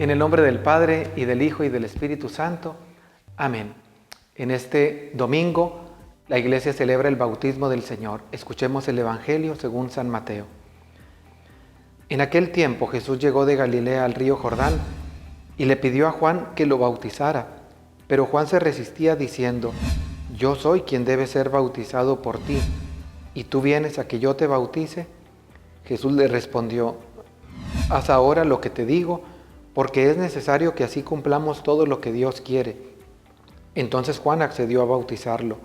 En el nombre del Padre, y del Hijo, y del Espíritu Santo. Amén. En este domingo, la Iglesia celebra el bautismo del Señor. Escuchemos el Evangelio según San Mateo. En aquel tiempo Jesús llegó de Galilea al río Jordán y le pidió a Juan que lo bautizara. Pero Juan se resistía diciendo: Yo soy quien debe ser bautizado por ti, ¿y tú vienes a que yo te bautice? Jesús le respondió: Haz ahora lo que te digo, porque es necesario que así cumplamos todo lo que Dios quiere. Entonces Juan accedió a bautizarlo.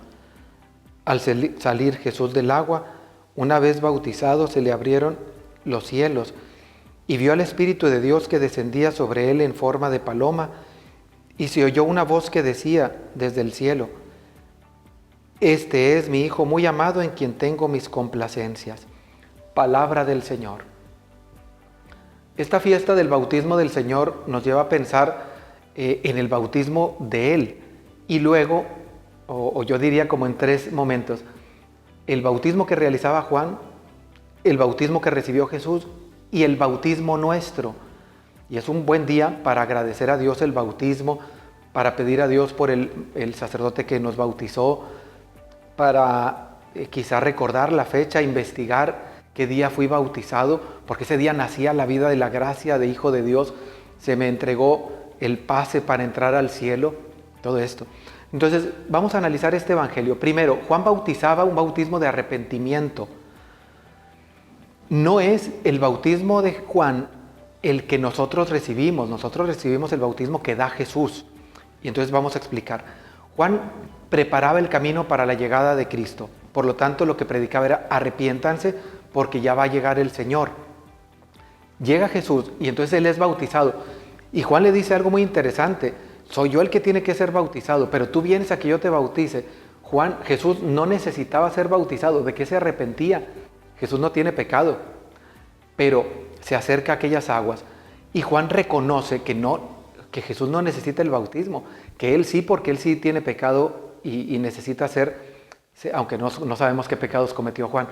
Al salir Jesús del agua, una vez bautizado, se le abrieron los cielos y vio al Espíritu de Dios que descendía sobre él en forma de paloma, y se oyó una voz que decía desde el cielo: Este es mi Hijo muy amado, en quien tengo mis complacencias. Palabra del Señor. Esta fiesta del bautismo del Señor nos lleva a pensar en el bautismo de Él, y luego, o yo diría como en tres momentos: el bautismo que realizaba Juan, el bautismo que recibió Jesús y el bautismo nuestro. Y es un buen día para agradecer a Dios el bautismo, para pedir a Dios por el sacerdote que nos bautizó, para quizá recordar la fecha, investigar qué día fui bautizado, porque ese día nacía la vida de la gracia de Hijo de Dios, se me entregó el pase para entrar al cielo, todo esto. Entonces vamos a analizar este evangelio. Primero, Juan bautizaba un bautismo de arrepentimiento. No es el bautismo de Juan el que nosotros recibimos el bautismo que da Jesús. Y entonces vamos a explicar. Juan preparaba el camino para la llegada de Cristo, por lo tanto lo que predicaba era: arrepiéntanse porque ya va a llegar el Señor. Llega Jesús y entonces Él es bautizado. Y Juan le dice algo muy interesante: soy yo el que tiene que ser bautizado, pero tú vienes a que yo te bautice. Jesús no necesitaba ser bautizado. ¿De qué se arrepentía? Jesús no tiene pecado, pero se acerca a aquellas aguas y Juan reconoce que Jesús no necesita el bautismo, que Él sí, porque Él sí tiene pecado y necesita ser, aunque no sabemos qué pecados cometió Juan,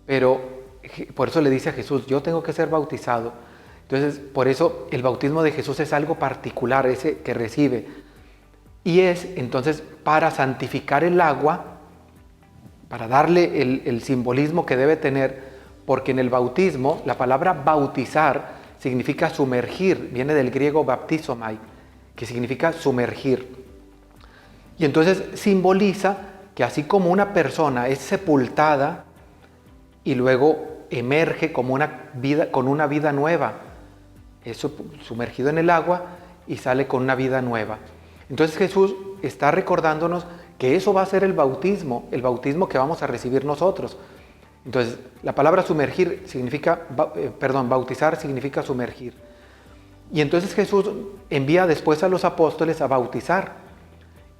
pero por eso le dice a Jesús: yo tengo que ser bautizado. Entonces, por eso el bautismo de Jesús es algo particular, ese que recibe. Y es entonces para santificar el agua, para darle el simbolismo que debe tener, porque en el bautismo la palabra bautizar significa sumergir, viene del griego baptizomai, que significa sumergir. Y entonces simboliza que así como una persona es sepultada y luego emerge como con una vida nueva, es sumergido en el agua y sale con una vida nueva. Entonces Jesús está recordándonos que eso va a ser el bautismo que vamos a recibir nosotros. Entonces, la palabra bautizar significa sumergir. Y entonces Jesús envía después a los apóstoles a bautizar.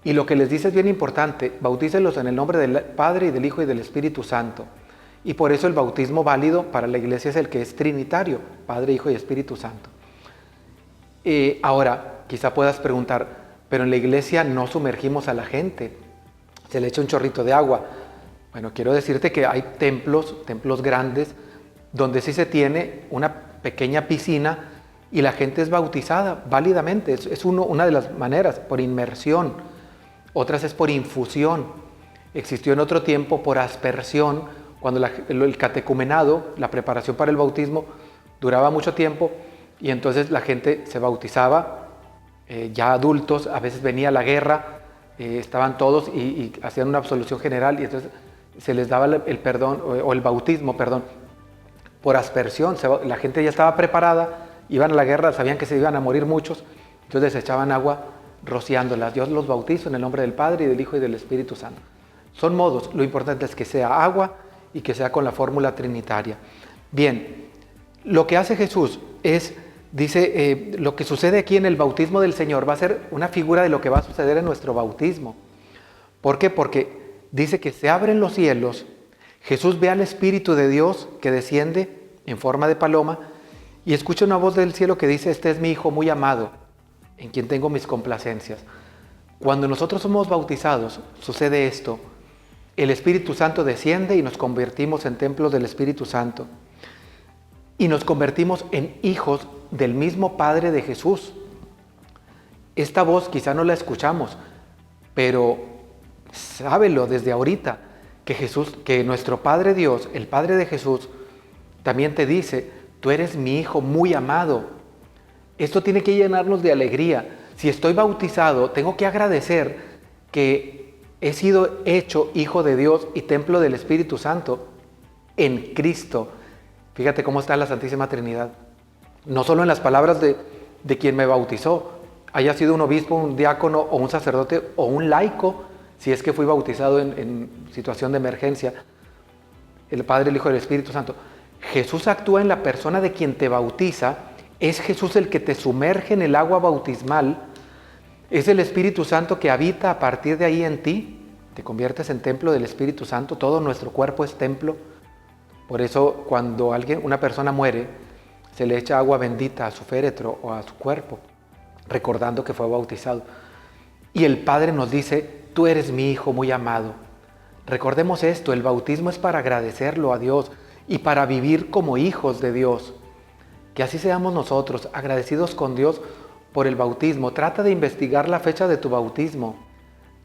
Y lo que les dice es bien importante: bautícenlos en el nombre del Padre, y del Hijo, y del Espíritu Santo. Y por eso el bautismo válido para la iglesia es el que es trinitario: Padre, Hijo y Espíritu Santo. Ahora, quizá puedas preguntar: pero en la iglesia no sumergimos a la gente, se le echa un chorrito de agua. Bueno, quiero decirte que hay templos grandes, donde sí se tiene una pequeña piscina y la gente es bautizada válidamente. Es una de las maneras, por inmersión. Otras es por infusión. Existió en otro tiempo por aspersión, cuando el catecumenado, la preparación para el bautismo, duraba mucho tiempo, y entonces la gente se bautizaba, ya adultos. A veces venía la guerra, estaban todos y hacían una absolución general, y entonces se les daba el perdón, o el bautismo, por aspersión. La gente ya estaba preparada, iban a la guerra, sabían que se iban a morir muchos, entonces echaban agua rociándolas. Dios los bautizo en el nombre del Padre, y del Hijo, y del Espíritu Santo. Son modos, lo importante es que sea agua y que sea con la fórmula trinitaria. Bien, lo que hace Jesús es, dice, lo que sucede aquí en el bautismo del Señor va a ser una figura de lo que va a suceder en nuestro bautismo. ¿Por qué? Porque dice que se abren los cielos, Jesús ve al Espíritu de Dios que desciende en forma de paloma y escucha una voz del cielo que dice: este es mi Hijo muy amado, en quien tengo mis complacencias. Cuando nosotros somos bautizados, sucede esto: el Espíritu Santo desciende y nos convertimos en templos del Espíritu Santo. Y nos convertimos en hijos del mismo Padre de Jesús. esta voz quizá no la escuchamos, pero sábelo desde ahorita que Jesús, que nuestro Padre Dios, el Padre de Jesús, también te dice, tú eres mi hijo muy amado. Esto tiene que llenarnos de alegría. Si estoy bautizado, tengo que agradecer que he sido hecho hijo de Dios y templo del Espíritu Santo en Cristo. Fíjate cómo está la Santísima Trinidad. No solo en las palabras de quien me bautizó, haya sido un obispo, un diácono o un sacerdote o un laico, si es que fui bautizado en situación de emergencia, el Padre, el Hijo y el Espíritu Santo. Jesús actúa en la persona de quien te bautiza, es Jesús el que te sumerge en el agua bautismal, es el Espíritu Santo que habita a partir de ahí en ti, te conviertes en templo del Espíritu Santo, todo nuestro cuerpo es templo. Por eso cuando una persona muere, se le echa agua bendita a su féretro o a su cuerpo, recordando que fue bautizado. Y el Padre nos dice, tú eres mi hijo muy amado. Recordemos esto, el bautismo es para agradecerlo a Dios y para vivir como hijos de Dios. Que así seamos nosotros, agradecidos con Dios por el bautismo. Trata de investigar la fecha de tu bautismo.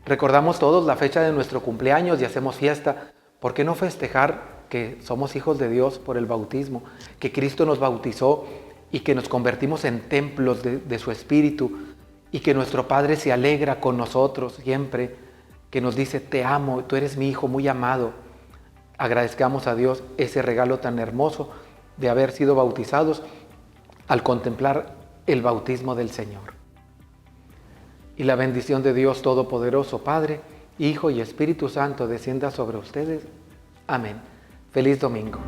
Recordamos todos la fecha de nuestro cumpleaños y hacemos fiesta. ¿Por qué no festejar que somos hijos de Dios por el bautismo? Que Cristo nos bautizó y que nos convertimos en templos de su Espíritu y que nuestro Padre se alegra con nosotros siempre, que nos dice, te amo, tú eres mi hijo muy amado. Agradezcamos a Dios ese regalo tan hermoso de haber sido bautizados al contemplar el bautismo del Señor. Y la bendición de Dios Todopoderoso, Padre, Hijo y Espíritu Santo descienda sobre ustedes. Amén. Feliz domingo.